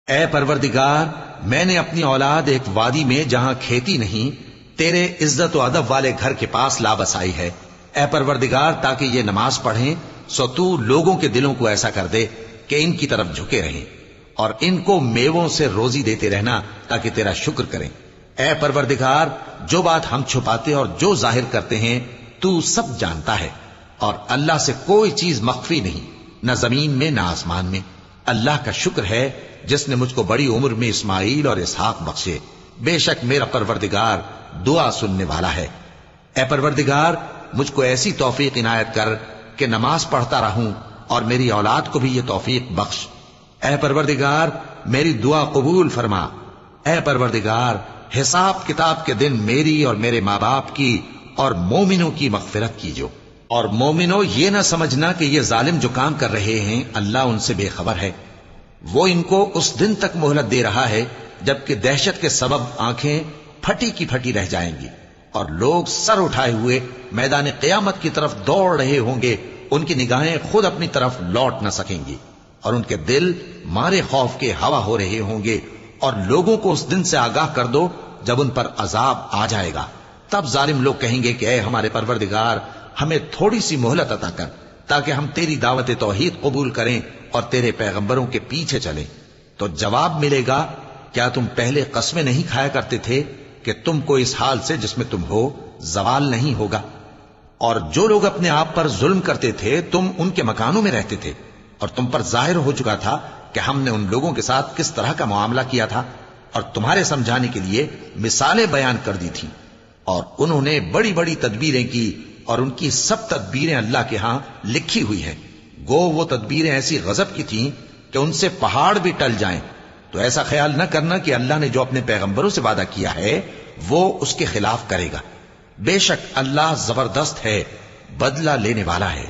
اے پروردگار، میں نے اپنی اولاد ایک وادی میں جہاں کھیتی نہیں تیرے عزت و ادب والے گھر کے پاس لا بسائی ہے۔ اے پروردگار، تاکہ یہ نماز پڑھیں سو تو لوگوں کے دلوں کو ایسا کر دے کہ ان کی طرف جھکے رہیں، اور ان کو میووں سے روزی دیتے رہنا تاکہ تیرا شکر کریں۔ اے پروردگار، جو بات ہم چھپاتے اور جو ظاہر کرتے ہیں تو سب جانتا ہے، اور اللہ سے کوئی چیز مخفی نہیں، نہ زمین میں نہ آسمان میں۔ اللہ کا شکر ہے جس نے مجھ کو بڑی عمر میں اسماعیل اور اسحاق بخشے، بے شک میرا پروردگار دعا سننے والا ہے۔ اے پروردگار، مجھ کو ایسی توفیق عنایت کر کہ نماز پڑھتا رہوں، اور میری اولاد کو بھی یہ توفیق بخش۔ اے پروردگار، میری دعا قبول فرما۔ اے پروردگار، حساب کتاب کے دن میری اور میرے ماں باپ کی اور مومنوں کی مغفرت کیجو۔ اور مومنوں، یہ نہ سمجھنا کہ یہ ظالم جو کام کر رہے ہیں اللہ ان سے بے خبر ہے، وہ ان کو اس دن تک مہلت دے رہا ہے جبکہ دہشت کے سبب آنکھیں پھٹی کی پھٹی رہ جائیں گی، اور لوگ سر اٹھائے ہوئے میدان قیامت کی طرف دوڑ رہے ہوں گے، ان کی نگاہیں خود اپنی طرف لوٹ نہ سکیں گی، اور ان کے دل مارے خوف کے ہوا ہو رہے ہوں گے۔ اور لوگوں کو اس دن سے آگاہ کر دو جب ان پر عذاب آ جائے گا، تب ظالم لوگ کہیں گے کہ اے ہمارے پروردگار، ہمیں تھوڑی سی مہلت عطا کر تاکہ ہم تیری دعوت توحید قبول کریں اور تیرے پیغمبروں کے پیچھے چلیں۔ تو جواب ملے گا، کیا تم پہلے قسمیں نہیں کھایا کرتے تھے کہ تم کو اس حال سے جس میں تم ہو زوال نہیں ہوگا؟ اور جو لوگ اپنے آپ پر ظلم کرتے تھے تم ان کے مکانوں میں رہتے تھے، اور تم پر ظاہر ہو چکا تھا کہ ہم نے ان لوگوں کے ساتھ کس طرح کا معاملہ کیا تھا، اور تمہارے سمجھانے کے لیے مثالیں بیان کر دی تھی۔ اور انہوں نے بڑی بڑی تدبیریں کی، اور ان کی سب تدبیریں اللہ کے ہاں لکھی ہوئی ہیں۔ گو وہ تدبیریں ایسی غضب کی تھیں کہ ان سے پہاڑ بھی ٹل جائیں۔ تو ایسا خیال نہ کرنا کہ اللہ نے جو اپنے پیغمبروں سے وعدہ کیا ہے وہ اس کے خلاف کرے گا۔ بے شک اللہ زبردست ہے، بدلہ لینے والا ہے۔